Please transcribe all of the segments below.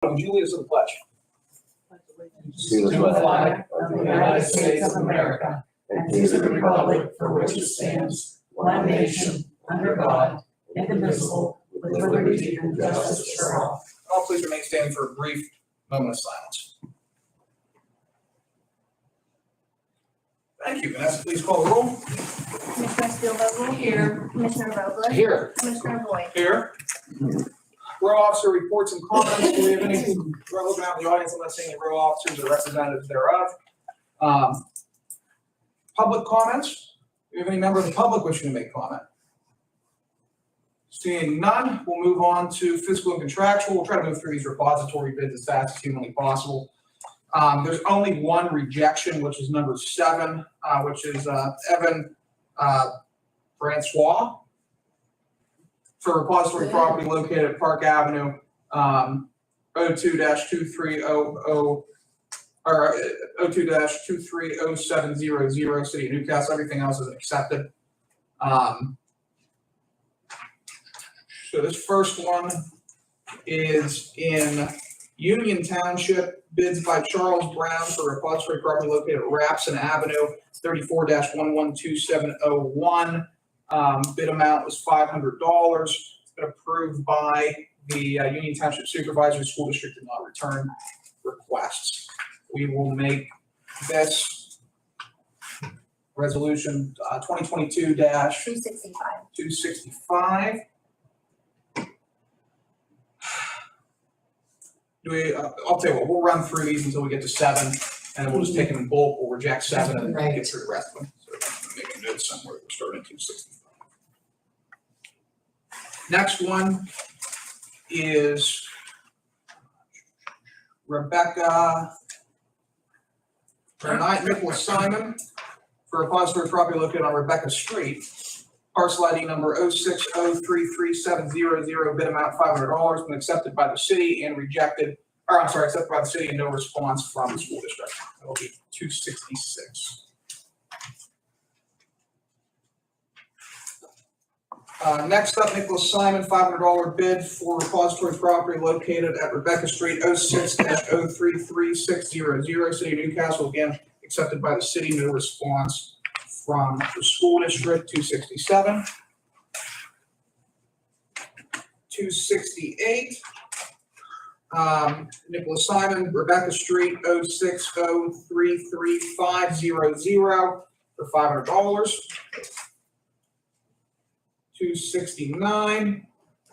Would you lead us to the pledge? To the flag of the United States of America and to the republic for which it stands, one nation, under God, indivisible, with liberty and justice for all. All please remain standing for a brief moment of silence. Thank you. Vanessa, please call the roll. Commissioner Steelvogel? Here. Commissioner Vogler? Here. Commissioner Boyd? Here. Row officer reports and comments. Do we have anything? We're looking out in the audience. I'm not seeing any row officers or representatives thereof. Public comments. Do we have any member of the public wishing to make comment? Seeing none, we'll move on to fiscal and contractual. We'll try to move through these repository bids as fast as humanly possible. There's only one rejection, which is number 7, which is Evan Francois for repository property located at Park Avenue, 02-2300 or 02-230700, City of Newcastle. Everything else is accepted. So this first one is in Union Township, bids by Charles Brown for repository property located at Rapson Avenue, 34-112701. Bid amount was $500. It's been approved by the Union Township Supervisor. School District did not return requests. We will make this resolution 2022-265. Do we? I'll tell you what. We'll run through these until we get to 7, and then we'll just take them in bulk. We'll reject 7 and then get through the rest of them. So I'm going to make a note somewhere. We're starting at 265. Next one is Rebecca Nicholas Simon for repository property located on Rebecca Street. Parcel ID number 060337000, bid amount $500, been accepted by the city and rejected, or I'm sorry, accepted by the city and no response from the school district. That will be 266. Next up, Nicholas Simon, $500 bid for repository property located at Rebecca Street, 06-033600, City of Newcastle, again, accepted by the city, no response from the school district. 267. 268. Nicholas Simon, Rebecca Street, 06-033500 for $500. 269.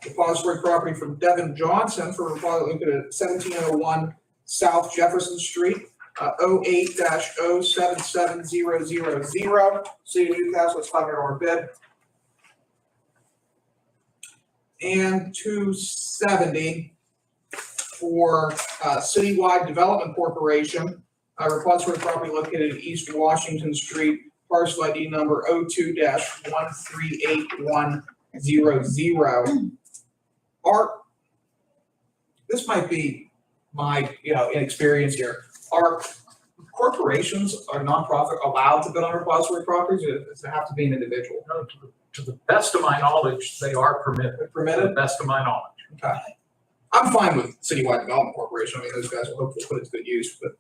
Repository property from Devin Johnson for repository located at 1701 South Jefferson Street. 08-077000, City of Newcastle, it's $500 bid. And 270 for Citywide Development Corporation, repository property located at East Washington Street, parcel ID number 02-138100. Art, this might be my inexperience here. Are corporations or nonprofit allowed to bid on repository properties, or does it have to be an individual? No, to the best of my knowledge, they are permitted. To Permitted? the best of my knowledge. Okay. I'm fine with Citywide Development Corporation. I mean, those guys will hopefully put it to good use, but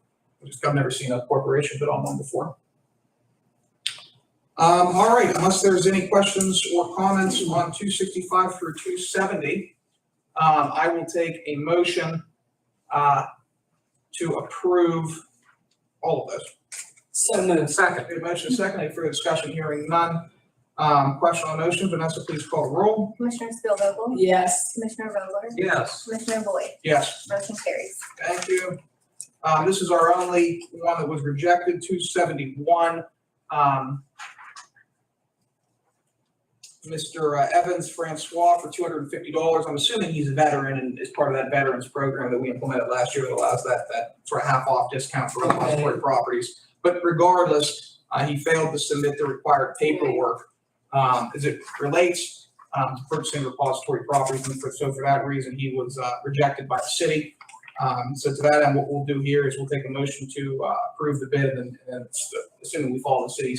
I've never seen a corporation bid on one before. All right, unless there's any questions or comments on 265 through 270, I will take a motion to approve all of those. So moved. Second. A motion second, any further discussion? Hearing none. Question on the motion, Vanessa, please call the roll. Commissioner Steelvogel? Yes. Commissioner Vogler? Yes. Commissioner Boyd? Yes. Motion carries. Thank you. This is our only one that was rejected, 271. Mr. Evans Francois for $250. I'm assuming he's a veteran and is part of that veterans program that we implemented last year that allows that sort of half off discount for repository properties. But regardless, he failed to submit the required paperwork as it relates to purchasing repository properties. And so for that reason, he was rejected by the city. So to that end, what we'll do here is we'll take a motion to approve the bid and assuming we follow the city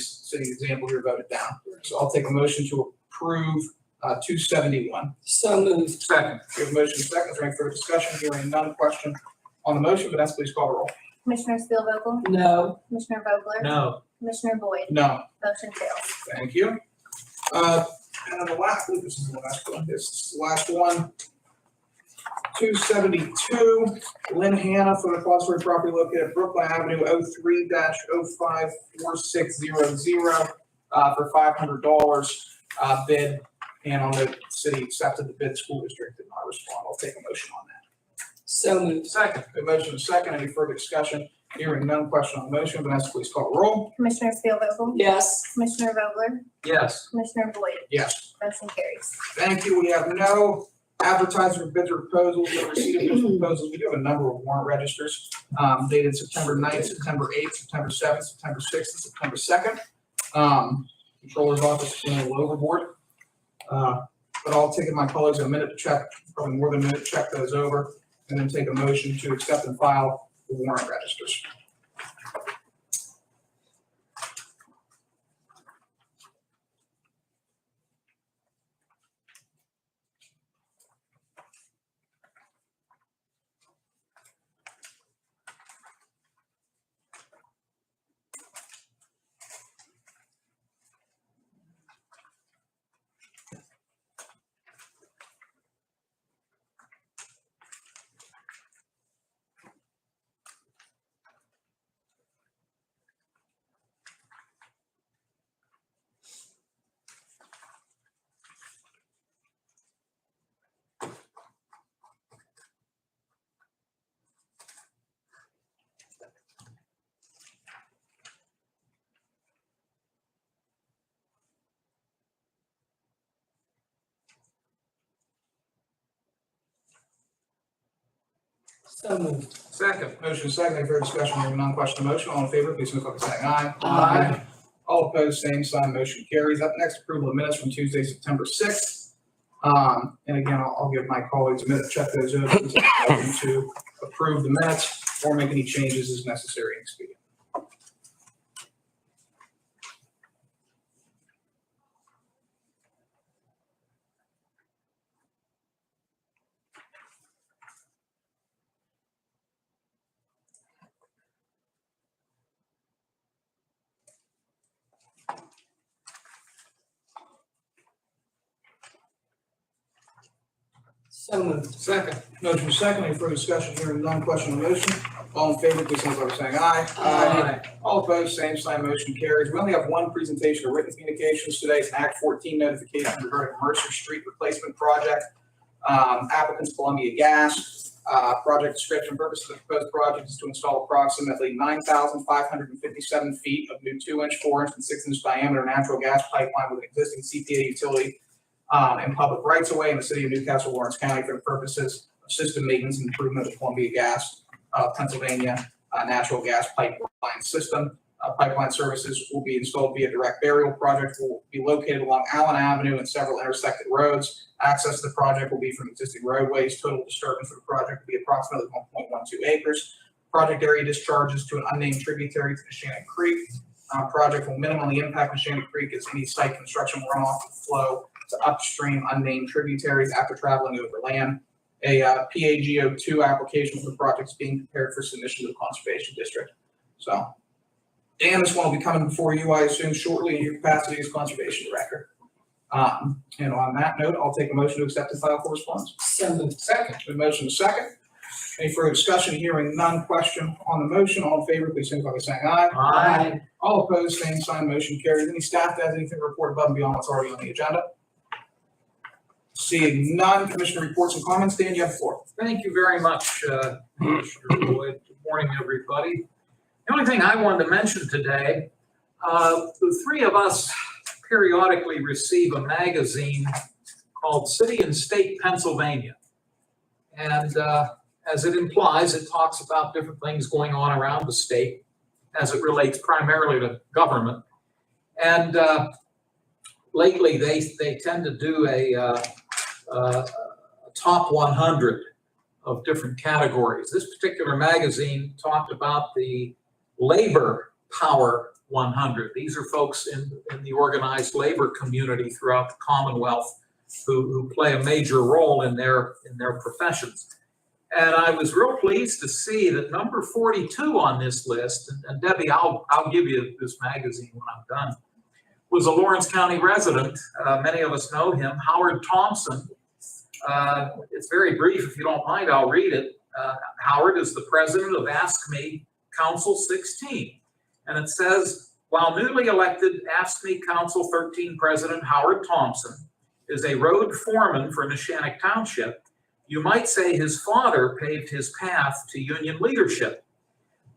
example here, vote it down. So I'll take a motion to approve 271. So moved. Second. We have a motion second. Is there any further discussion? Hearing none. Question on the motion. Vanessa, please call the roll. Commissioner Spielvogel, No. Commissioner Vogler, No. Commissioner Boyd, No. motion fails. Thank you. And the last, I believe this is the last one. This is the last one. 272, Lynn Hanna for the Foster property located at Brooklyn Avenue, 03-054600, for $500, bid. And on the city accepted the bid, school district did not respond. I'll take a motion on that. So moved. Second. The motion is second. Any further discussion? Hearing none. Question on the motion. Vanessa, please call the roll. Commissioner Spielvogel, Yes. Commissioner Vogler, Yes. Commissioner Boyd, Yes. motion carries. Thank you. We have no advertising for bids or proposals. We have receipt of bids and proposals. We do have a number of warrant registers, dated September 9th, September 8th, September 7th, September 6th, and September 2nd. Controller's office is going a little overboard. But I'll take my colleagues a minute to check, probably more than a minute, to check those over, and then take a motion to accept and file the warrant registers. So moved. Second. Motion is second. Any further discussion? Hearing none. Question on the motion. All in favor, please signify by saying aye. Aye. All opposed, same sign. Motion carries. Up next, approval of minutes from Tuesday, September 6th. And again, I'll give my colleagues a minute to check those over and take a motion to approve the minutes or make any changes as necessary and expedient. So moved. Second. Motion is second. Any further discussion? Hearing none. Question on the motion. All in favor, please signify by saying aye. All opposed, same sign. Motion carries. We only have one presentation of written communications today. It's an Act 14 notification regarding Mercer Street replacement project. Applicants Columbia Gas. Project description. Purpose of the proposed project is to install approximately 9,557 feet of new 2-inch, 4-inch, and 6-inch diameter natural gas pipeline with an existing CPA utility and public rights of way in the city of Newcastle, Lawrence County for the purposes of system maintenance and improvement of Columbia Gas, Pennsylvania natural gas pipeline system. Pipeline services will be installed via direct burial. Project will be located along Allen Avenue and several intersected roads. Access to the project will be from existing roadways. Total disturbance for the project will be approximately 1.12 acres. Project area discharges to an unnamed tributary to the Shannon Creek. Project will minimally impact the Shannon Creek as any site construction runoff will flow to upstream unnamed tributaries after traveling over land. A PAGO2 application for the project is being prepared for submission to the Conservation District. So, Dan, this one will be coming before you, I assume, shortly in your capacity as Conservation Director. And on that note, I'll take a motion to accept and file correspondence. So moved. Second. The motion is second. Any further discussion? Hearing none. Question on the motion. All in favor, please signify by saying aye. Aye. All opposed, same sign. Motion carries. Any staff that has anything to report above and beyond what's already on the agenda? Seeing none. Commissioner reports and comments. Dan, you have the floor. Thank you very much, Commissioner Boyd. Good morning, everybody. The only thing I wanted to mention today, the three of us periodically receive a magazine called City and State Pennsylvania. And as it implies, it talks about different things going on around the state as it relates primarily to government. And lately, they tend to do a top 100 of different categories. This particular magazine talked about the Labor Power 100. These are folks in the organized labor community throughout the Commonwealth who play a major role in their professions. And I was real pleased to see that number 42 on this list, and Debbie, I'll give you this magazine when I'm done, was a Lawrence County resident. Many of us know him, Howard Thompson. It's very brief. If you don't mind, I'll read it. Howard is the president of Ask Me Council 16. And it says, while newly elected Ask Me Council 13 President Howard Thompson is a road foreman for Neshannock Township, you might say his father paved his path to union leadership.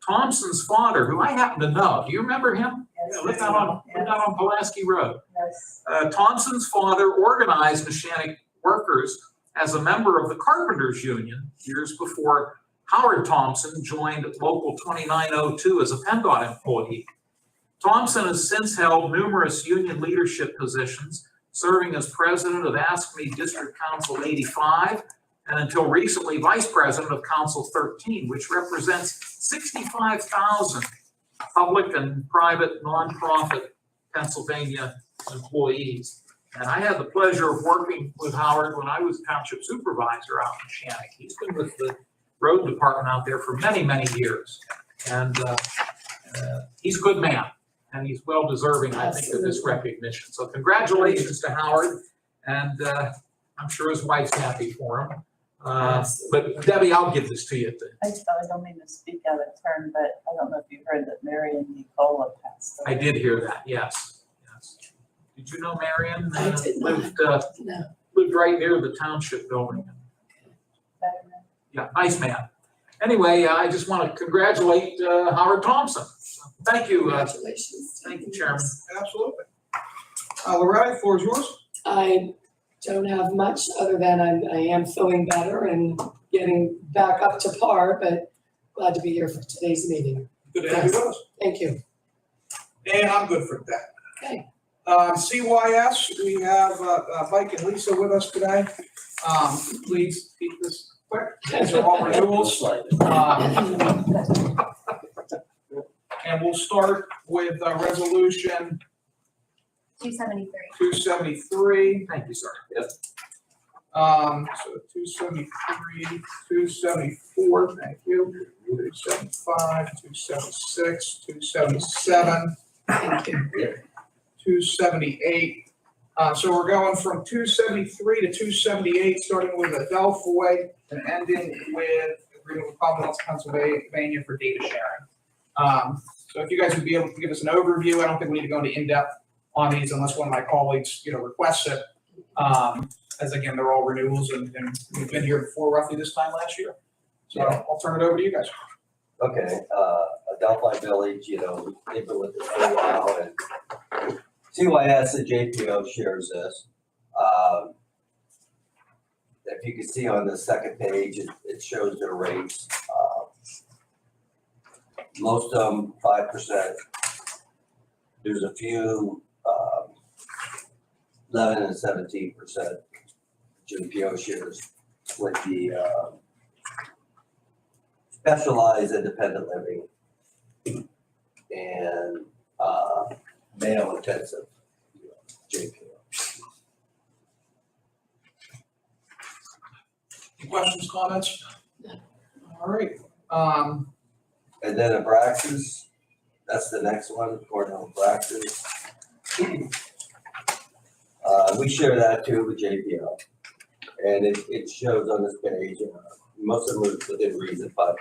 Thompson's father, who I happen to know, do you remember him? Yes. Yeah, lived out on Pulaski Road. Yes. Thompson's father organized Neshannock workers as a member of the Carpenters Union years before Howard Thompson joined Local 2902 as a PennDOT employee. Thompson has since held numerous union leadership positions, serving as president of Ask Me District Council 85, and until recently, vice president of Council 13, which represents 65,000 public and private nonprofit Pennsylvania employees. And I had the pleasure of working with Howard when I was township supervisor out in Neshannock. He's been with the road department out there for many, many years. And he's a good man, and he's well deserving, I think, of this recognition. So congratulations to Howard, and I'm sure his wife's happy for him. But Debbie, I'll give this to you. I don't mean to speak out of turn, but I don't know if you heard that Marion Nicola passed away. I did hear that, yes. Did you know Marion I did not. lived right near the township building? Better now? Yeah, nice man. Anyway, I just want to congratulate Howard Thompson. Thank you. Congratulations. Thank you, Chairman. Absolutely. Loretta, floor is yours. I don't have much other than I am feeling better and getting back up to par, but glad to be here for today's meeting. Good to have you with us. Thank you. And I'm good for that. Okay. CYS, we have Mike and Lisa with us today. Please keep this quick. These are all renewals. And we'll start with resolution 273. 273. Thank you, sir. So 273, 274, thank you. 275, 276, 277. Thank you. 278. So we're going from 273 to 278, starting with Adelphoi and ending with agreement with Commonwealth of Pennsylvania for data sharing. So if you guys would be able to give us an overview, I don't think we need to go into in-depth on these unless one of my colleagues, requests it. As again, they're all renewals and we've been here before roughly this time last year. So I'll turn it over to you guys. Okay, Adelphi Village, they've been with us for a while, and CYS and JPO shares this. If you can see on the second page, it shows their rates. Most of them 5%. There's a few 11 and 17% JPO shares with the specialized independent living and male intensive JPO. Any questions, comments? No. All right. And then Abraxas, that's the next one, Cornell Abraxas. We share that too with JPO. And it shows on this page, most of them are within reason 5%.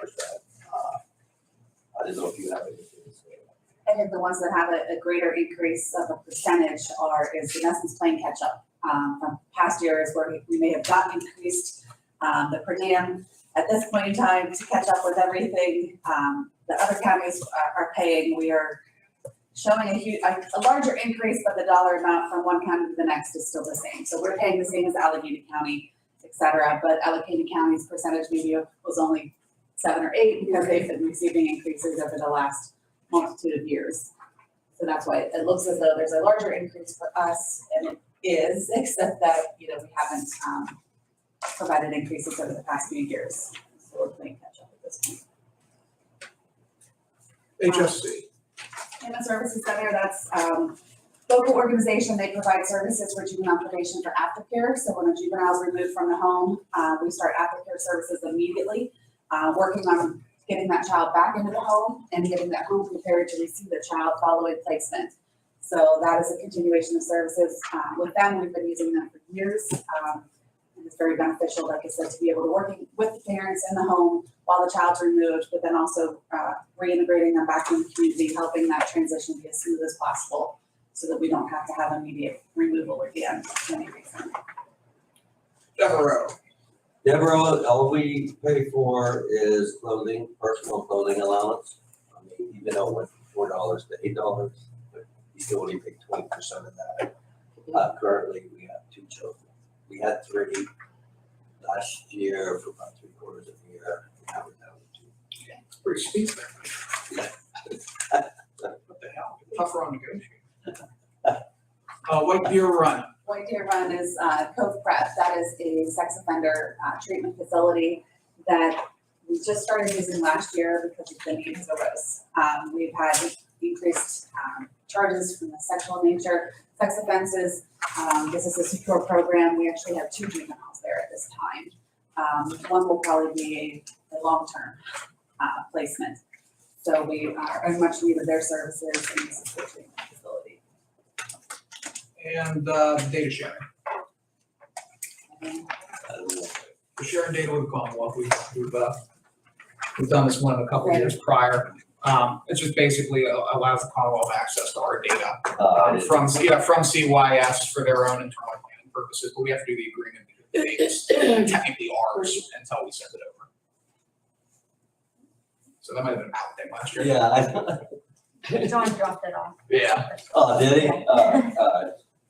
I don't know if you have anything to say. I think the ones that have a greater increase of a percentage is in essence playing catch up from past years where we may have not increased the per diem at this point in time to catch up with everything the other counties are paying. We are showing a larger increase, but the dollar amount from one county to the next is still the same. So we're paying the same as Allegheny County, et cetera, but Allegheny County's percentage maybe was only 7 or 8 because they've been receiving increases over the last multitude of years. So that's why it looks as though there's a larger increase for us, and it is, except that, we haven't provided increases over the past few years. So we're playing catch up at this point. HSC. In the services center, that's local organization, they provide services for juvenile probation for aftercare. So when a juvenile is removed from the home, we start aftercare services immediately, working on getting that child back into the home and getting that home prepared to receive the child following placement. So that is a continuation of services. With them, we've been using them for years. And it's very beneficial, like I said, to be able to work with the parents in the home while the child's removed, but then also reintegrating them back in the community, helping that transition be as smooth as possible so that we don't have to have immediate removal again for any reason. Devereaux. Deborah, all we pay for is clothing, personal clothing allowance. I mean, even though it went from $4 to $8, but you still only pay 20% of that. Currently, we have 2 children. We had 3 last year for about 3/4 of the year. Now we're down to 2. It's pretty steep there. What the hell? Tougher on negotiating. White Deer Run. White Deer Run is Cove Prep. That is a sex offender treatment facility that we just started using last year because the need has arose. We've had increased charges from the sexual nature, sex offenses. This is a secure program. We actually have 2 juveniles there at this time. One will probably be a long-term placement. So we are in much need of their services in this secure treatment facility. And data sharing. We're sharing data with the Commonwealth. We've done this one a couple of years prior. It just basically allows the Commonwealth access to our data from CYS for their own internal planning purposes, but we have to do the agreement because the data's technically ours until we send it over. So that might have been a bad thing last year. Yeah. John dropped it off. Yeah. Oh, did he?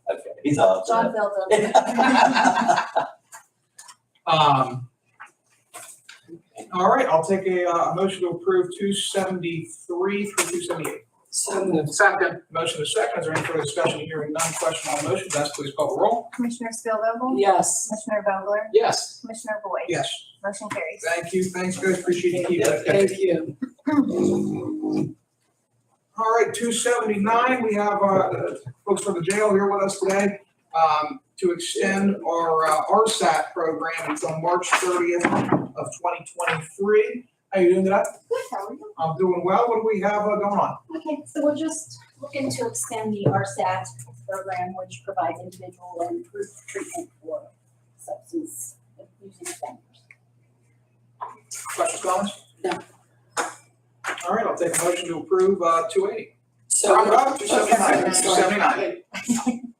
Okay, he's off. John filled it. All right, I'll take a motion to approve 273 through 278. So moved. Second. Motion is second. Is there any further discussion? Hearing none. Question on the motion. Vanessa, please call the roll. Commissioner Spielvogel? Yes. Commissioner Vogler? Yes. Commissioner Boyd? Yes. Motion carries. Thank you. Thanks, guys. Appreciate you keeping it. Thank you. All right, 279, we have folks from the jail here with us today to extend our RSAT program until March 30th of 2023. How you doing today? Good, how are you? I'm doing well. What do we have going on? Okay, so we're just looking to extend the RSAT program, which provides individual and group treatment for substance abusing offenders. Questions, comments? No. All right, I'll take a motion to approve 280. So. Round it up, 279. Okay. 279.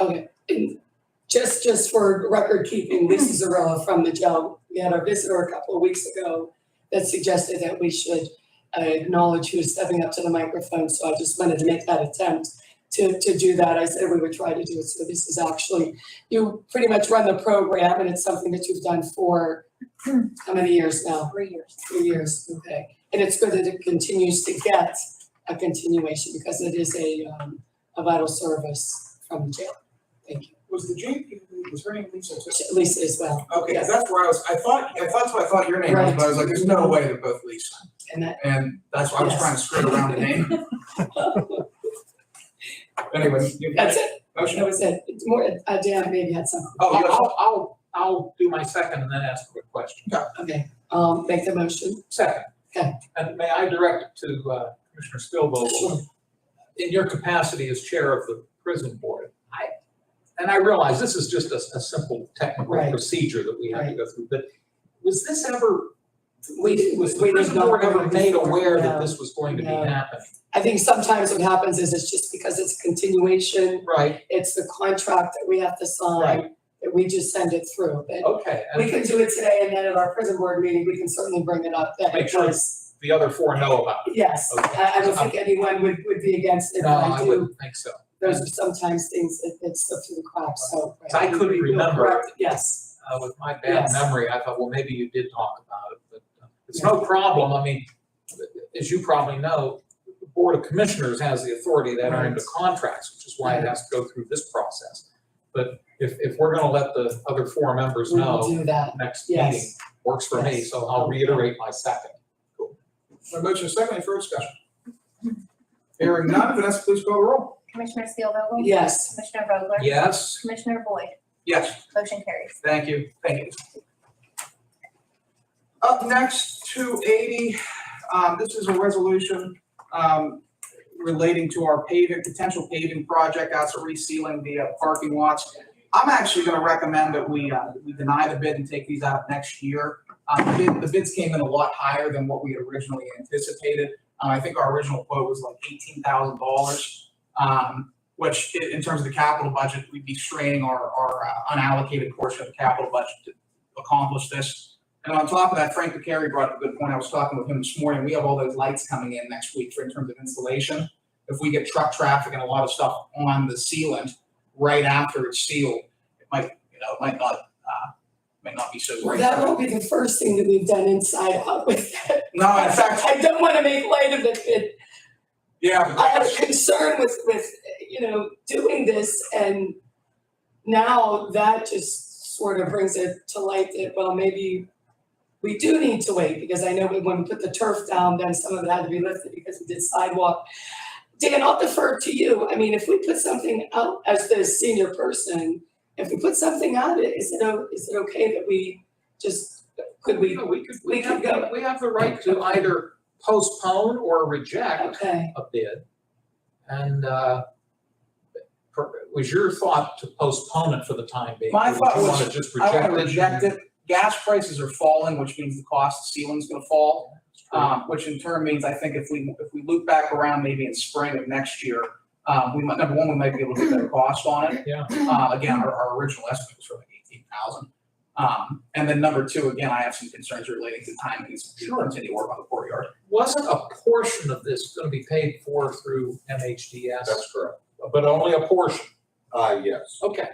Okay, and just for record keeping, this is Arella from the jail. We had our visitor a couple of weeks ago that suggested that we should acknowledge who's stepping up to the microphone, so I just wanted to make that attempt to do that. I said we would try to do it, so this is actually, you pretty much run the program, and it's something that you've done for how many years now? 3 years. 3 years, okay. And it's good that it continues to get a continuation because it is a vital service from the jail. Thank you. Was the JP, was her name Lisa too? Lisa as well. Okay, Yes. that's where I thought that's what I thought your name was, but I was like, there's no way they're both Lisa. And that, And that's why I was Yes. trying to skirt around the name. Anyway, you that's it. motion? That was it. It's more, Dan maybe had something. Oh, yes. I'll do my second and then ask a quick question. Okay, make the motion. Second. Okay. And may I direct to Commissioner Spielvogel, in your capacity as chair of the prison board, I realize this is just a simple technical Right. procedure that we have to Right. go through, but was this ever, We was the did prison not board ever go made before, aware no. that this was going to be No. happening? I think sometimes what happens is it's just because it's continuation, Right, it's the contract that we have to sign, Right. that we just send it through. But okay. we And can do it today, and then at our prison board meeting, we can certainly bring it up then. Make sure because- the other four know about it. Yes, Okay. I don't think anyone would be against it, No, but I I do, wouldn't think so. those are sometimes things that slip through the cracks, so. So I couldn't You're remember. correct. Yes, With my bad Yes. memory, I thought, well, maybe you did talk about it, but it's no problem. I mean, as you probably know, the Board of Commissioners has the authority to enter into contracts, which is why it has to go through this process. But if we're gonna let the other four members we will know do that, next Yes. meeting, works for me, Yes. so I'll reiterate my second. My motion is second. Any further discussion? Hearing none, Vanessa, please call the roll. Commissioner Steelvogel? Yes. Commissioner Vogler? Yes. Commissioner Boyd? Yes. Motion carries. Thank you. Up next, 280, this is a resolution relating to our potential paving project, also resealing the parking lots. I'm actually going to recommend that we deny the bid and take these out next year. The bids came in a lot higher than what we had originally anticipated. I think our original quote was like $18,000, which in terms of the capital budget, we'd be straining our unallocated portion of the capital budget to accomplish this. And on top of that, Frank DeCary brought up a good point. I was talking with him this morning. We have all those lights coming in next week in terms of installation. If we get truck traffic and a lot of stuff on the sealant right after it's sealed, it might not be so Well, great. that won't be the first thing that we've done inside out with that. No, in fact, I don't want to make light of it. yeah. I have a concern with doing this, and now that just sort of brings it to light that, well, maybe we do need to wait, because I know when we put the turf down, then some of it had to be lifted because we did sidewalk. Dan, I'll defer to you. I mean, if we put something out as the senior person, if we put something out, is it okay that we just, We have the right to either postpone or reject okay. a bid. And was your thought to postpone it for the time being? My Or would thought you was, wanna just I want to reject reject it. Gas prices are falling, which means the cost of sealing's going to fall. Which in turn means I think if we loop back around maybe in spring of next year, we might be able to get better cost on it. Yeah. Again, our original estimate was for like 18,000. And then number two, again, I have some concerns relating to timing and continue work on the courtyard. Wasn't a portion of this going to be paid for through MHDS? That's correct. But only a portion? Yes. Okay,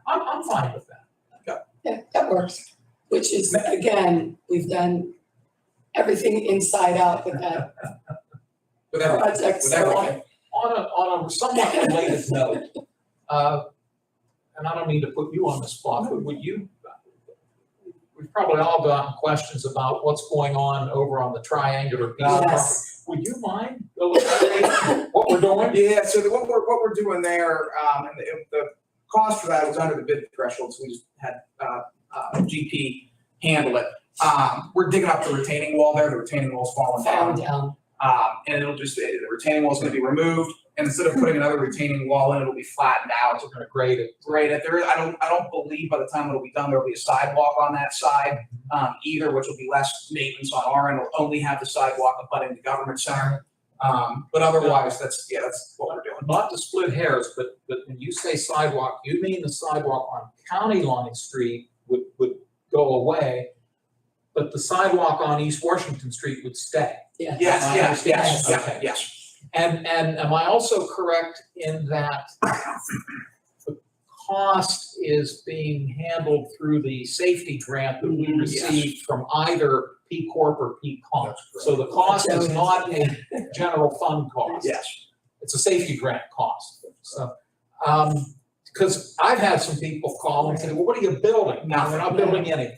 I'm fine with that. Yeah, that works. Which is, again, we've done everything inside out with that With everything. project. With So everything. On a somewhat related note, and I don't mean to put you on the spot, but we've probably all gotten questions about what's going on over on the triangular piece of property. Yes. Would you mind illustrating what we're doing? Yeah, so what we're doing there, and the cost for that was under the bid threshold, so we just had GP handle it. We're digging up the retaining wall there. The retaining wall's falling Found down. down. And the retaining wall's gonna be removed, and instead of putting another retaining wall in, it'll be flattened out. We're going to grade it. Right, I don't believe by the time it'll be done, there'll be a sidewalk on that side, either, which will be less maintenance on our end. We'll only have the sidewalk abutting the government center. But otherwise, that's what we're doing. Not to split hairs, but when you say sidewalk, you mean the sidewalk on County Line Street would go away, but the sidewalk on East Washington Street would stay. Yeah. Yes, I yes, understand. yes, Okay. yes. And am I also correct in that the cost is being handled through the safety grant that we received from either P Corp or P Comp? So the cost is not a general fund cost. Yes. It's a safety grant cost. So, because I've had some people call and say, well, what are you building? No, we're not building anything.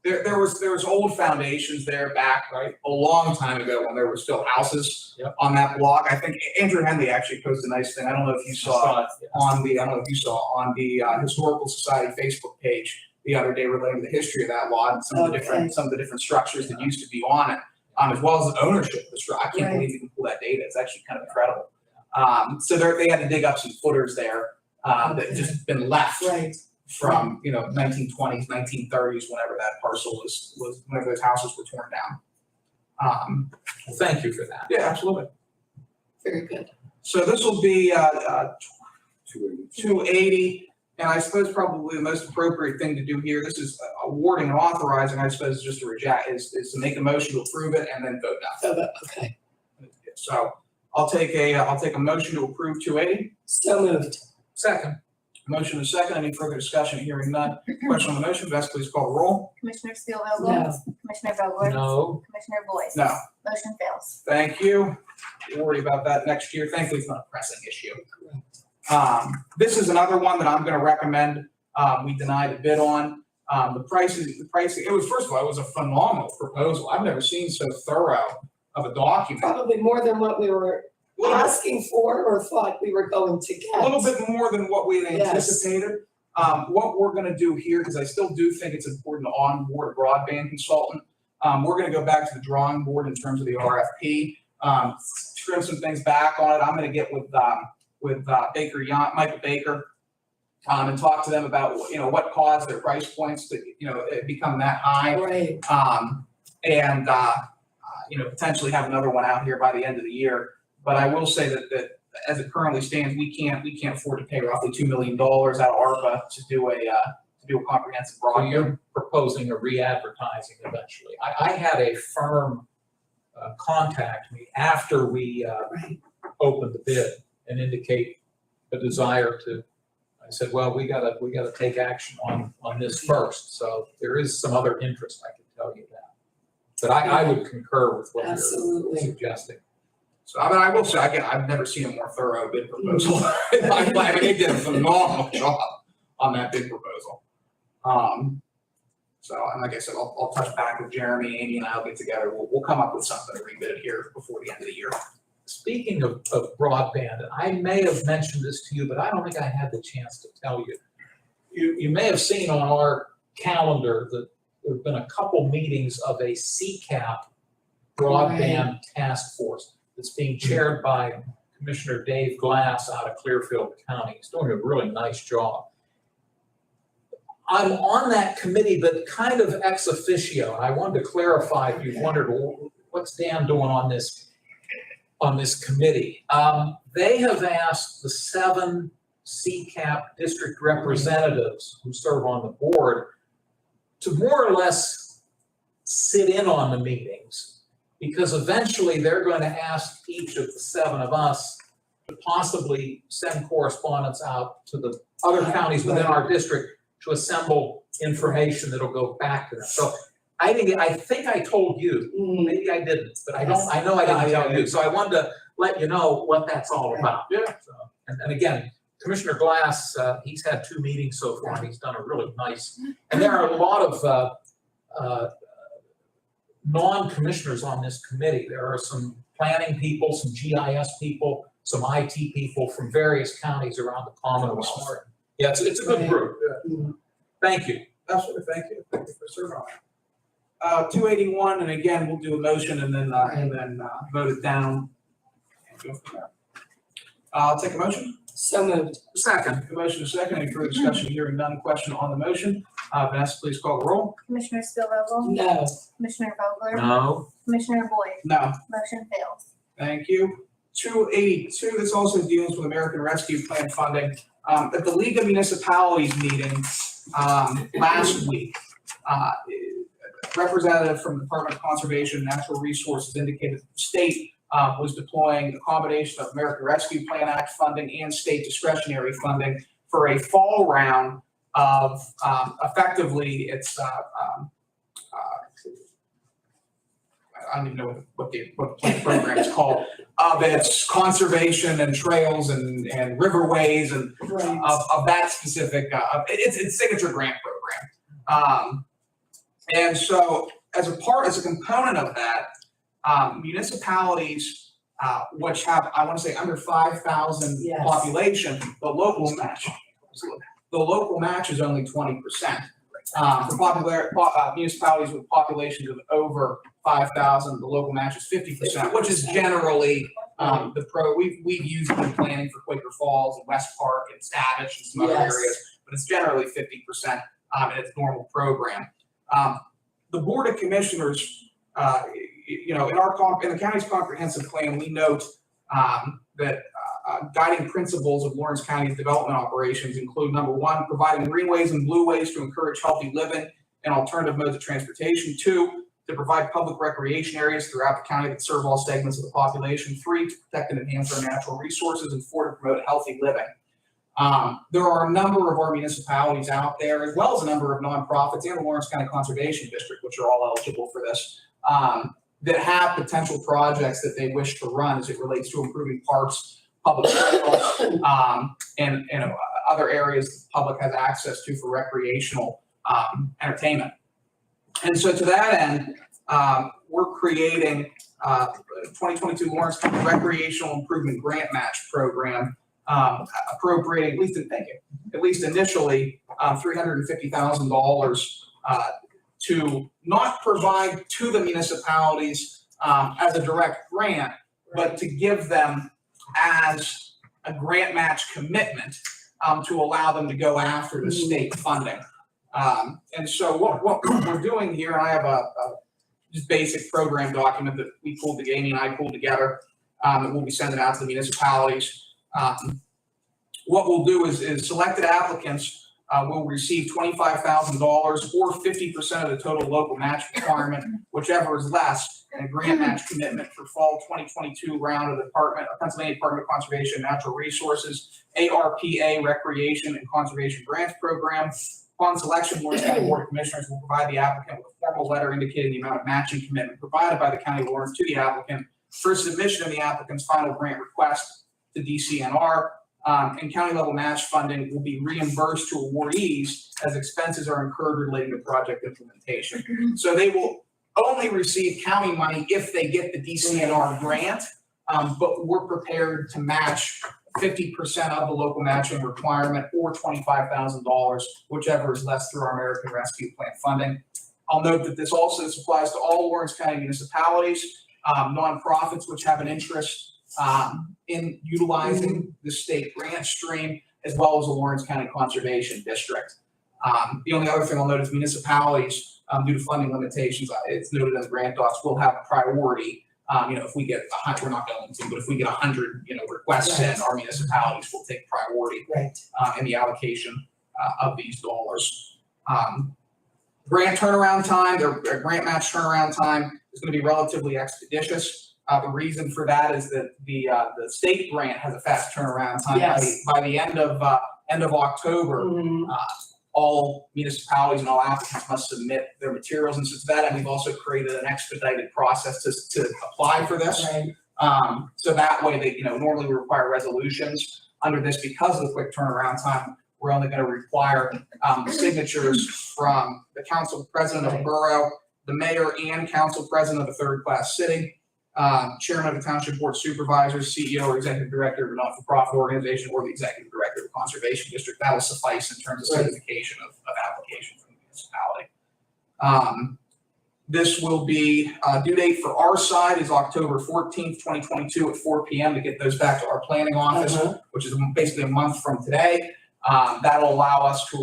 There was old foundations there back a long time ago when there were still houses on that block. I think Andrew Henley actually posted a nice thing. I don't know if you saw on the Historical Society Facebook page the other day relating to the history of that lot and some of the different structures that used to be on it, as well as the ownership of the structure. I can't believe you can pull that data. It's actually kind of incredible. So they had to dig up some footers there that just been left. Right. From 1920s, 1930s, whenever that parcel was whenever those houses were torn down. Well, thank you for that. Yeah, absolutely. Very good. So this will be 280, and I suppose probably the most appropriate thing to do here. This is awarding and authorizing. I suppose just to reject is to make a motion to approve it and then vote no. Okay. So I'll take a motion to approve 280. So moved. Second. Motion is second. Any further discussion? Hearing none. Question on the motion. Vanessa, please call the roll. Commissioner Steelvogel? No. Commissioner Vogler? No. Commissioner Boyd? No. Motion fails. Thank you. We'll worry about that next year. Thankfully, it's not a pressing issue. This is another one that I'm going to recommend we deny the bid on. The pricing, it was, first of all, it was a phenomenal proposal. I've never seen so thorough of a document. Probably more than what we were asking for or thought we were going to get. A little bit more than what we had Yes. anticipated. What we're gonna do here, because I still do think it's important to onboard a broadband consultant, we're gonna go back to the drawing board in terms of the RFP, trim some things back on it. I'm gonna get with Michael Baker, and talk to them about, what caused their price points to, become that high. Right, And potentially have another one out here by the end of the year. But I will say that as it currently stands, we can't afford to pay roughly $2 million out of ARPA to do a comprehensive So broadband. you're proposing a re-advertising eventually. I had a firm contact me after we right. opened the bid and indicate a desire to, I said, well, we gotta take action on this first. So there is some other interest, I can tell you that. But I would concur with what you're Absolutely. suggesting. So I will say, again, I've never seen a more thorough bid proposal. I mean, they did a phenomenal job on that bid proposal. So, and like I said, I'll touch back with Jeremy, Amy, and I'll get together. We'll come up with something to rebid here before the end of the year. Speaking of broadband, I may have mentioned this to you, but I don't think I had the chance to tell you. You may have seen on our calendar that there have been a couple meetings of a CCAP broadband task force that's being chaired by Commissioner Dave Glass out of Clearfield County. He's doing a really nice job. I'm on that committee, but kind of ex officio. And I wanted to clarify if you've wondered, well, what's Dan doing on this committee? They have asked the 7 CCAP district representatives who serve on the board to more or less sit in on the meetings, because eventually they're going to ask each of the 7 of us to possibly send correspondence out to the other counties within our district to assemble information that'll go back to them. So I think I told you, maybe I didn't, but I know I didn't tell you. So I wanted to let you know what that's all about. Yeah. So, and again, Commissioner Glass, he's had 2 meetings so far, and he's done a really nice, and there are a lot of non-commissioners on this committee. There are some planning people, some GIS people, some IT people from various counties around the Commonwealth. Yeah, it's a good group. Thank you. Absolutely, thank you. Thank you for serving on it. 281, and again, we'll do a motion and then vote it down. And go from there. I'll take a motion. So moved. Second. A motion is second. Any further discussion? Hearing none. Question on the motion. Vanessa, please call the roll. Commissioner Spielvogel? No. Commissioner Vogler? No. Commissioner Boyd? No. Motion fails. Thank you. 282, this also deals with American Rescue Plan funding. At the League of Municipalities meeting last week, a representative from the Department of Conservation and Natural Resources indicated the state was deploying a combination of American Rescue Plan Act funding and state discretionary funding for a fall round of effectively it's I don't even know what the plan program is called, of its conservation and trails and riverways and Right. of that specific, it's signature grant program. And so as a component of that, municipalities, which have, I want to say under 5,000 Yes. population, the local match is only 20%. For municipalities with populations of over 5,000, the local match is 50%, which is generally we've used it in planning for Quaker Falls and West Park and Stavish and some other Yes. areas, but it's generally 50% in its normal program. The Board of Commissioners, in the county's comprehensive plan, we note that guiding principles of Lawrence County's development operations include, number 1, providing greenways and blueways to encourage healthy living and alternative modes of transportation. 2, to provide public recreation areas throughout the county that serve all segments of the population. 3, to protect and enhance our natural resources. And 4, to promote healthy living. There are a number of our municipalities out there, as well as a number of nonprofits and the Lawrence County Conservation District, which are all eligible for this, that have potential projects that they wish to run as it relates to improving parks, public trails, and other areas the public has access to for recreational entertainment. And so to that end, we're creating 2022 Lawrence County Recreational Improvement Grant Match Program, appropriating, at least initially, $350,000 to not provide to the municipalities as a direct grant, but to give them as a grant match commitment to allow them to go after the state funding. And so what we're doing here, and I have a just basic program document that Amy and I pulled together, that we'll be sending out to the municipalities. What we'll do is selected applicants will receive $25,000 or 50% of the total local match requirement, whichever is less, and a grant match commitment for fall 2022 round of the Pennsylvania Department of Conservation and Natural Resources, ARPA Recreation and Conservation Grants Program. Upon selection, Lawrence County Board of Commissioners will provide the applicant with a formal letter indicating the amount of matching commitment provided by the County of Lawrence to the applicant for submission of the applicant's final grant request to DCNR. And county level match funding will be reimbursed to awardees as expenses are incurred relating to project implementation. So they will only receive county money if they get the DCNR grant, but we're prepared to match 50% of the local matching requirement or $25,000, whichever is less, through our American Rescue Plan funding. I'll note that this applies to all Lawrence County municipalities, nonprofits which have an interest in utilizing the state grant stream, as well as the Lawrence County Conservation District. The only other thing I'll note is municipalities, due to funding limitations, it's noted in the grant docs, will have priority. If we get 100, we're not going to, but if we get 100, requests in, our municipalities will take priority in the allocation of these dollars. Grant turnaround time, their grant match turnaround time is going to be relatively expeditious. The reason for that is that the state grant has a fast turnaround time. By the end of October, all municipalities and all applicants must submit their materials. And so to that end, we've also created an expedited process to apply for this. So that way they, normally we require resolutions under this. Because of the quick turnaround time, we're only going to require signatures from the council president of the borough, the mayor and council president of a third class city, chairman of the township board of supervisors, CEO or executive director of a not-for-profit organization, or the executive director of the conservation district. That will suffice in terms of certification of application from the municipality. This will be, due date for our side is October 14th, 2022 at 4 p.m. to get those back to our planning office, which is basically a month from today. That'll allow us to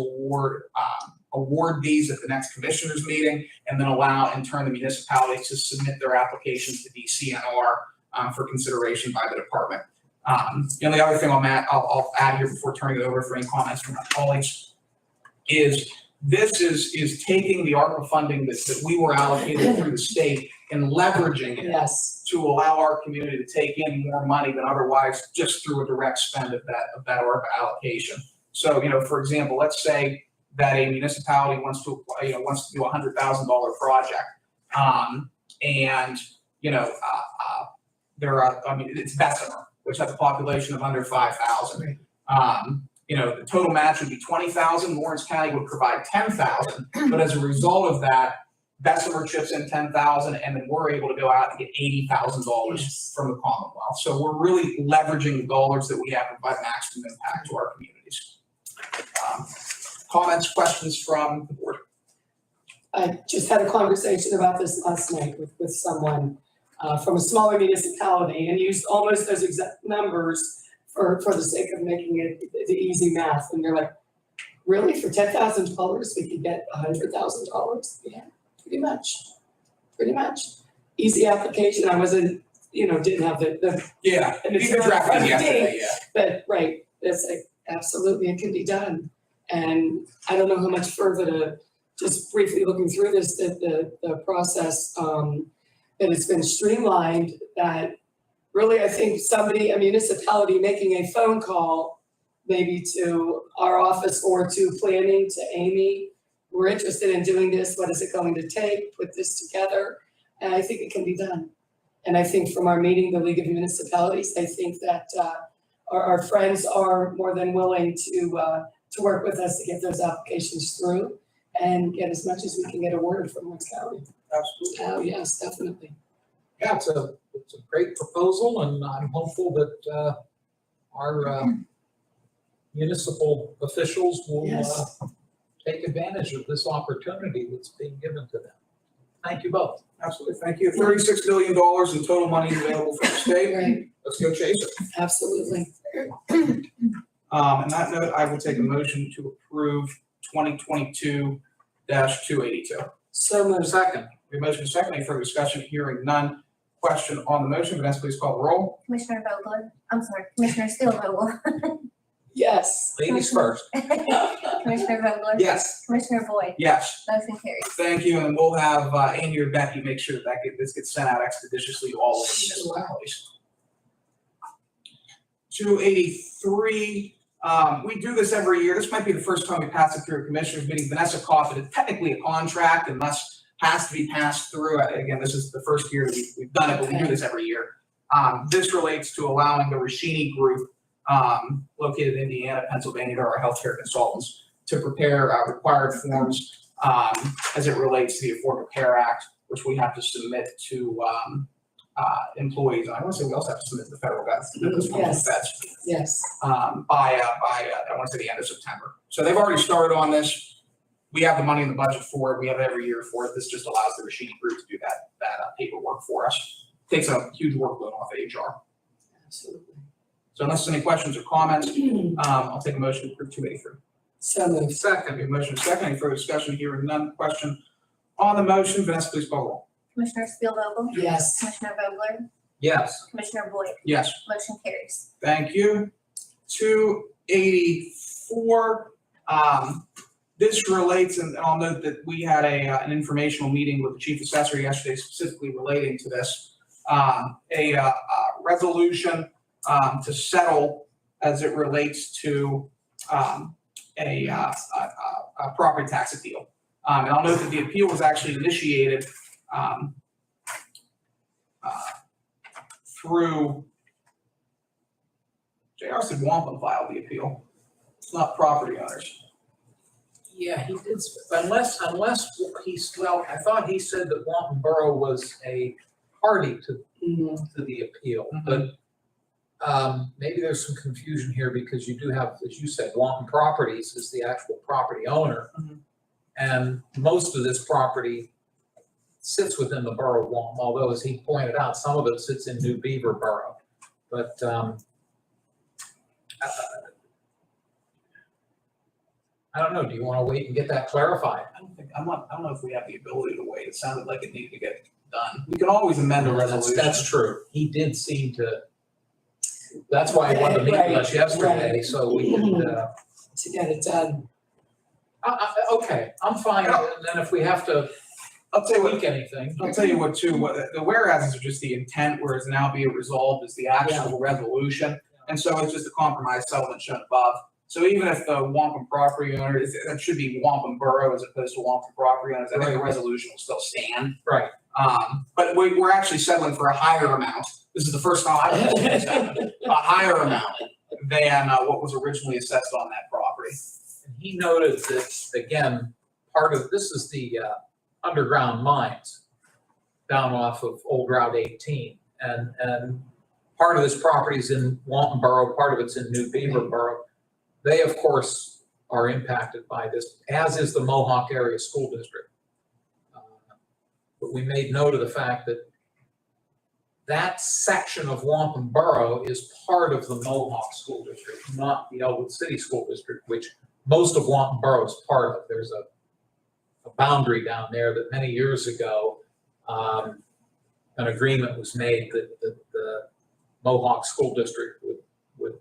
award these at the next commissioners meeting, and then allow in turn the municipalities to submit their applications to DCNR for consideration by the department. The only other thing I'll add here before turning it over for any comments from my colleagues is this is taking the ARPA funding that we were allocated through the state and leveraging it to allow our community to take in more money than otherwise just through a direct spend of that ARPA allocation. So, for example, let's say that a municipality wants to apply, wants to do a $100,000 project, and it's Bessemer, which has a population of under 5,000. The total match would be 20,000. Lawrence County would provide 10,000, but as a result of that, Bessemer chips in 10,000, and then we're able to go out and get $80,000 from the Commonwealth. So we're really leveraging the dollars that we have to provide maximum impact to our communities. Comments, questions from the board? I just had a conversation about this last night with someone from a smaller municipality, and used almost those exact numbers for the sake of making it the easy math. And they're like, really, for $10,000 we could get $100,000? Yeah, pretty much. Easy application. I wasn't, didn't have the Yeah, and it's you could draft it yesterday, but that's like, absolutely, it can be done. And I don't know how much further to, just briefly looking through this, that the process, that it's been streamlined, that really I think a municipality making a phone call maybe to our office or to planning, to Amy, we're interested in doing this, what is it going to take, put this together, and I think it can be done. And I think from our meeting, the League of Municipalities, I think that our friends are more than willing to work with us to get those applications through and get as much as we can get awarded from Lawrence County. Absolutely. Oh, yes, definitely. Yeah, it's a great proposal, and I'm hopeful that our municipal officials will Yes. take advantage of this opportunity that's being given to them. Thank you both. Absolutely, thank you. $36 million in total money available from the state. Right, Let's go chase it. absolutely. On that note, I will take a motion to approve 2022-282. So moved. Second, We have a motion and a second. Any further discussion? Hearing none. Question on the motion. Vanessa, please call the roll. Commissioner Vogler, I'm sorry, Commissioner Steelvogel, Yes. ladies first. Commissioner Vogler. Yes. Commissioner Boyd, Yes. motion carries. Thank you, and we'll have Andy or Becky make sure that this gets sent out expeditiously to all of the municipalities. 283, we do this every year. This might be the first time we pass it through a commissioners meeting. Vanessa Coffin, it's technically a contract and thus has to be passed through. Again, this is the first year that we've done it, but we do this every year. This relates to allowing the Recreational Group, located in Indiana, Pennsylvania, or our healthcare consultants to prepare required forms as it relates to the Affordable Care Act, which we have to submit to employees. I want to say we also have to submit to the federal guys. Yes. Yes. By I want to say the end of September. So they've already started on this. We have the money in the budget for it. We have it every year for it. This just allows the Recreational Group to do that paperwork for us. Takes a huge workload off of HR. Absolutely. So unless there's any questions or comments, I'll take a motion to approve 283. So moved. Second, we have a motion and a second. Any further discussion? Hearing none. Question on the motion. Vanessa, please call the roll. Commissioner Steelvogel, Yes. Commissioner Vogler, Yes. Commissioner Boyd, Yes. motion carries. Thank you. 284, this relates, and I'll note that we had an informational meeting with the chief assessor yesterday specifically relating to this. A resolution to settle as it relates to a property tax appeal. And I'll note that the appeal was actually initiated through JR said Wampum filed the appeal. It's not property owners. Yeah, he did, unless he's, well, I thought he said that Wanton Borough was a party to the appeal, but maybe there's some confusion here because you do have, as you said, Wanton Properties is the actual property owner. Mhm. And most of this property sits within the borough of Wanton, although as he pointed out, some of it sits in New Beaver Borough. But I don't know, do you want to wait and get that clarified? I don't know if we have the ability to wait. It sounded like it needed to get done. We can always amend a resolution. That's true. He did seem to, that's why he wanted to meet with us yesterday, Right. so we could, To get it done. okay, I'm fine. And then if we have to I'll tell you what, tweak anything, I'll tell you what too, the whereas are just the intent, whereas now be resolved is the actual resolution. And so it's just a compromise settlement shown above. So even if the Wampum property owner, that should be Wampum Borough as opposed to Wampum property owners, I think the resolution will still stand. right? But we're actually settling for a higher amount. This is the first time I've ever seen a higher amount than what was originally assessed on that property. And he noted that, again, part of, this is the underground mines down off of Old Route 18. And part of this property is in Wanton Borough, part of it's in New Beaver Borough. They, of course, are impacted by this, as is the Mohawk Area School District. But we made note of the fact that that section of Wampum Borough is part of the Mohawk School District, not the Elwood City School District, which most of Wampum Borough is part of. There's a boundary down there that many years ago, an agreement was made that the Mohawk School District would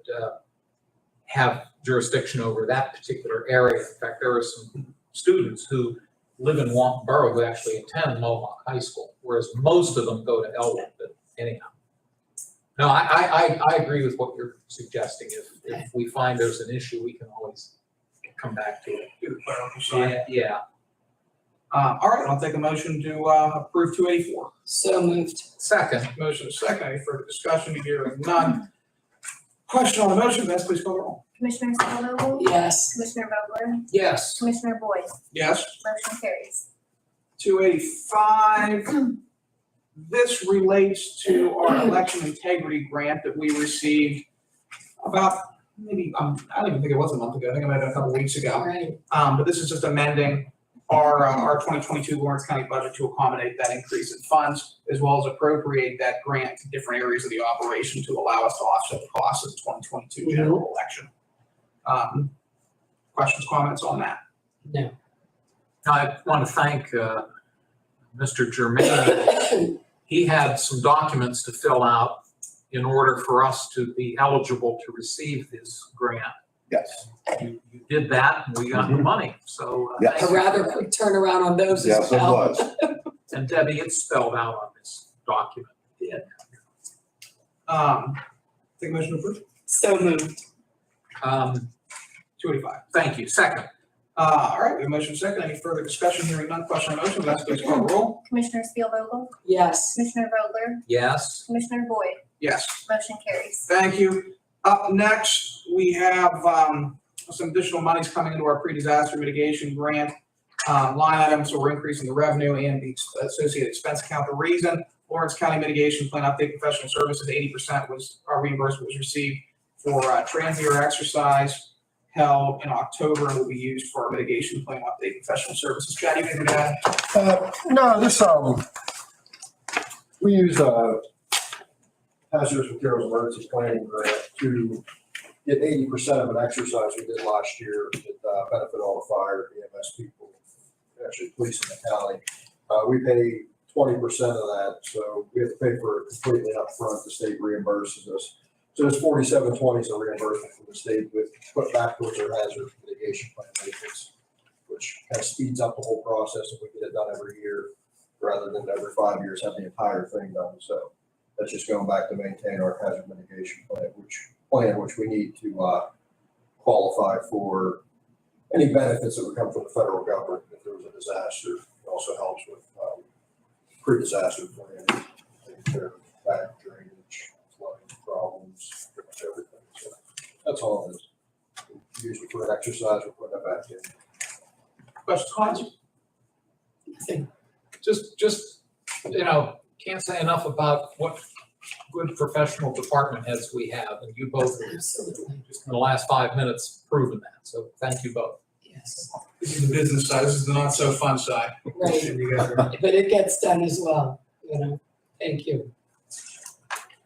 have jurisdiction over that particular area. In fact, there are some students who live in Wampum Borough who actually attend Mohawk High School, whereas most of them go to Elwood, but anyhow. No, I agree with what you're suggesting. If we find there's an issue, we can always come back to it. Do the clerical sign. Yeah. All right, I'll take a motion to approve 284. So moved. Second, Motion is second. Any further discussion? Hearing none. Question on the motion, Vanessa, please call the roll. Commissioner Steelvogel, Yes. Commissioner Vogler, yes. Commissioner Boyd, Yes. motion carries. 285. This relates to our election integrity grant that we received about maybe, I don't even think it was a month ago. I think it might have been a couple weeks ago. Right. But this is just amending our 2022 Lawrence County budget to accommodate that increase in funds, as well as appropriate that grant to different areas of the operation to allow us to offset the costs of the 2022 general election. Questions, comments on that? No. I want to thank Mr. Germain. He had some documents to fill out in order for us to be eligible to receive this grant. Yes. You did that, and we got the money, so. Yes. thank A you. rather quick turnaround on those Yes, as it well. was. And Debbie, it's spelled out on this document. Yeah. Take a motion to approve. So moved. 285. Thank you. Second. All right, we have a motion second. Any further discussion? Hearing none, question on motion, Vanessa please call the roll. Commissioner Spielvogel, Yes. Commissioner Vogler, Yes. Commissioner Boyd, Yes. motion carries. Thank you. Up next, we have some additional monies coming into our pre-disaster mitigation grant line item, so we're increasing the revenue and the associated expense account. The reason Lawrence County Mitigation Plan Update Professional Services, 80% was our reimbursement was received for transient exercise held in October and will be used for our mitigation plan update professional services. Chad, you can do that? No, this, we use hazardous materials emergency planning grant to get 80% of an exercise we did last year that benefit all the fire, EMS people, actually police in the county. We pay 20% of that, so we have to pay for it completely upfront. The state reimburses us. So it's 4720 is a reimbursement from the state, with put back towards our hazard mitigation plan maintenance, which kind of speeds up the whole process if we get it done every year rather than every 5 years have the entire thing done. So that's just going back to maintain our hazard mitigation plan, which we need to qualify for any benefits that would come from the federal government if there was a disaster. It also helps with pre-disaster planning, taking care of back drainage, flooding problems, pretty much everything. So that's all it is. Usually for an exercise, we put that back in. Questions, comments? Just, can't say enough about what good professional department heads we have, and you both have Absolutely. just in the last 5 minutes proven that. So thank you both. Yes. This is the business side, this is the not so fun side. Right. And you guys are- But it gets done as well, Thank you.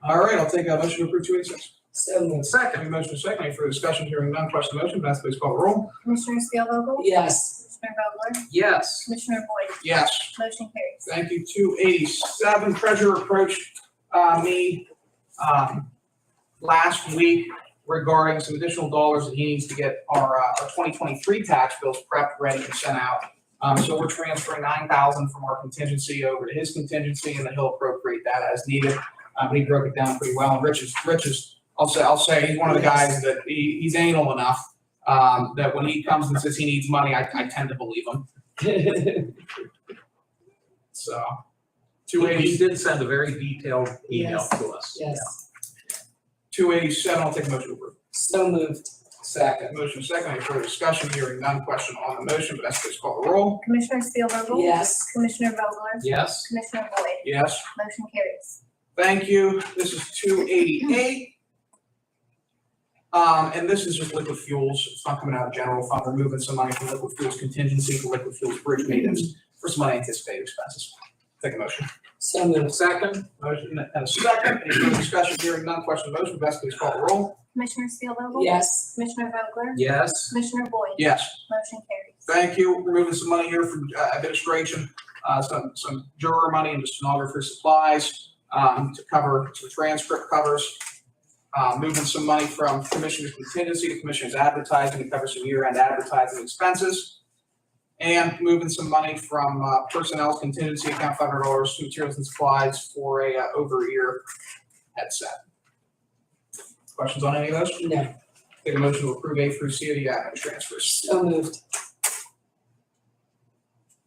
All right, I'll take a motion to approve 286. So moved. Second. Any motion is second, any further discussion? Hearing none, question on the motion, Vanessa please call the roll. Commissioner Spielvogel, Yes. Commissioner Vogler, Yes. Commissioner Boyd, Yes. motion carries. Thank you. 287, treasurer approached me last week regarding some additional dollars that he needs to get our 2023 tax bills prepped, ready, and sent out. So we're transferring $9,000 from our contingency over to his contingency, and then he'll appropriate that as needed. He broke it down pretty well. And Rich is, I'll say, he's one of the guys that he's anal enough that when he comes and says he needs money, I tend to believe him. So, He 280, did send a very detailed email Yes. to us. Yes. 287, I'll take a motion to approve. So moved. Second. Motion second, any further discussion? Hearing none, question on the motion, Vanessa please call the roll. Commissioner Spielvogel, Yes. Commissioner Vogler, Yes. Commissioner Boyd, Yes. motion carries. Thank you. This is 288. And this is just liquid fuels. It's not coming out of general fund. We're moving some money from liquid fuels contingency to liquid fuels bridge maintenance for some unanticipated expenses. Take a motion. So moved. Second. Motion and a second. Any further discussion? Hearing none, question on the motion, Vanessa please call the roll. Commissioner Spielvogel, Yes. Commissioner Vogler, Yes. Commissioner Boyd, Yes. motion carries. Thank you. We're moving some money here from administration, some juror money into stenographer supplies to cover some transcript covers. Moving some money from commissioner's contingency to commissioner's advertising to cover some year-end advertising expenses. And moving some money from personnel's contingency account, $500 to materials and supplies for a over-ear headset. Questions on any of those? No. Take a motion to approve A through C of the admin transfers. So moved.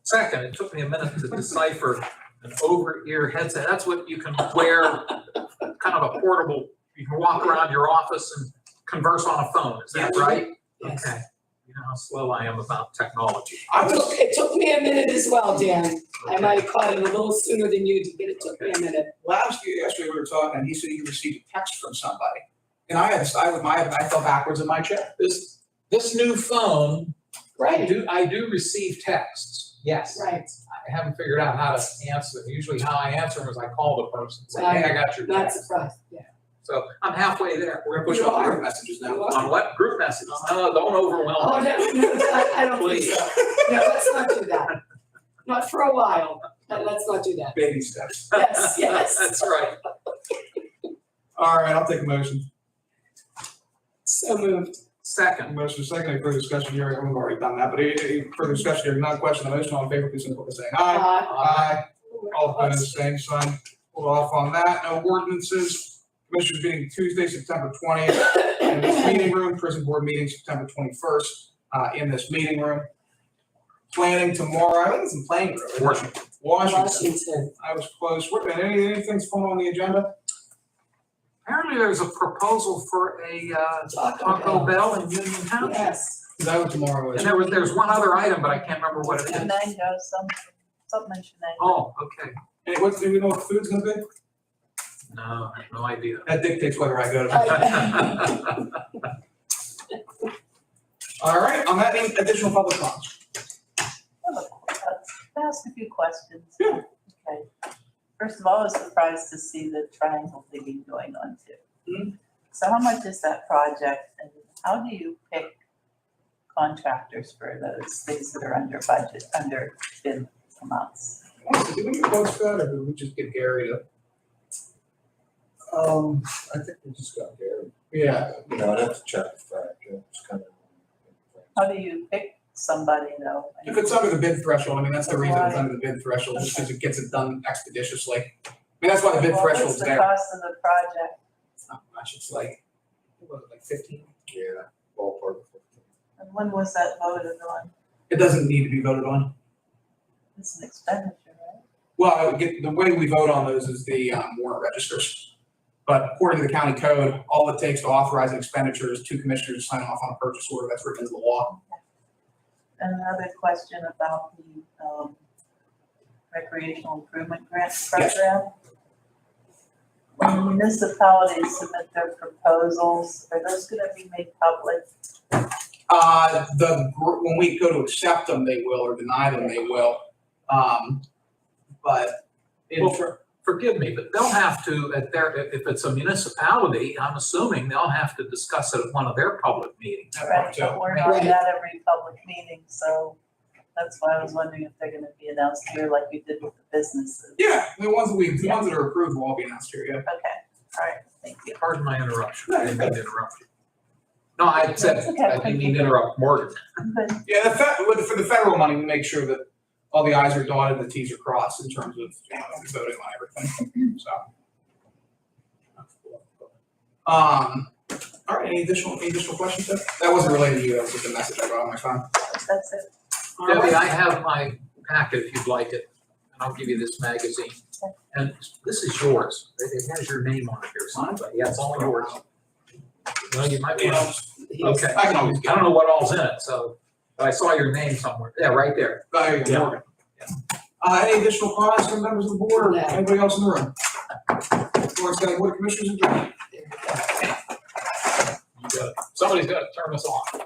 Second. It took me a minute to decipher an over-ear headset. That's what you can wear, kind of a portable, you can walk around your office and converse on a phone. Is that Yes. right? Yes. Okay. You know how slow I am about technology. It took me a minute as well, Dan. I might have caught it a little sooner than you did, but it took me a minute. Yesterday we were talking, and he said he received a text from somebody. And I fell backwards in my chair. This new phone, Right, I do receive texts, yes. right. I haven't figured out how to answer them. Usually how I answer them is I call the person, say, hey, I got your Not text. surprised, yeah. So I'm halfway there. We're gonna push You up are. group messages now. You are. On what? Group messages? No, don't Oh, overwhelm me. no, I don't think Please. so. No, let's not do that. Not for a while. Let's not do that. Baby steps. Yes, yes. That's right. All right, I'll take a motion. So moved. Second, Motion second, any further discussion here? We've already done that, but any further discussion here? Not question the motion. All in favor, please signify by saying aye. Aye. All opposed, same sign. Hold off on that. No ordinances. Commissioners meeting Tuesday, September 20th in this meeting room. Prison board meeting September 21st in this meeting room. Planning tomorrow. I think it's in planning room. Washington. Washington. I was close. What, anything's going on the agenda? Apparently there's a proposal for a Taco Bell in Union Township. Yes. That was tomorrow. And there's one other item, but I can't remember what it is. Mango, something shenanigans. Oh, okay. And do we know what the food's gonna be? No, I have no idea. That dictates whether I go to. All right, on that, any additional public comments? Can I ask a few questions? Okay. First of all, I was surprised to see the triangle digging going on too. Mhm. So how much is that project and how do you pick contractors for those things that are under budget, under bid amounts? Did we get quotes for that, or did we just get Gary to? I think we just got Gary. Yeah. You know, I'd have to check the fact, it's kind of. How do you pick somebody though? If it's under the bid threshold, I mean, that's the reason it's under the bid threshold, just because it gets it done expeditiously. I mean, that's why the bid Well, threshold's what's there. the cost of the project? It's not much, it's like, what was it, like 15? Yeah, ballpark. And when was that voted on? It doesn't need to be voted on. It's an expenditure, right? Well, I would get, the way we vote on those is the warrant registers. But according to the county code, all it takes to authorize an expenditure is two commissioners to sign off on a purchase order that's written into the law. Another question about the recreational improvement grant program. When municipalities submit their proposals, are those gonna be made public? When we go to accept them, they will, or deny them, they will. But in Well, forgive me, but they'll have to, if it's a municipality, I'm assuming they'll have to discuss it at one of their public meetings. Right, but we're not at every public meeting, so that's why I was wondering if they're gonna be announced here like we did with the businesses. yeah, the ones that are approved will all be announced here, yeah. Okay, all right, thank you. Pardon my interruption. I didn't mean to interrupt you. No, I said, That's okay. I didn't mean to interrupt Morgan. But Yeah, for the federal money, we make sure that all the i's are dotted and the t's are crossed in terms of, voting on everything, so. All right, any additional questions, Ed? That wasn't related to you, that was just a message I got on my phone. that's it. All Debbie, right. I have my packet if you'd like it, and I'll give you this magazine. And this is yours. It has your name on it here, signed, but yeah, it's all yours. Well, you might be, okay. I can always I get don't know what all's in it, so, but I saw your name somewhere. Yeah, right there. There you go, Yeah. Morgan. Any additional comments from members of the board or No. anybody else in the room? Board's got Board of Commissioners adjourned. You got it. Somebody's got to turn this on.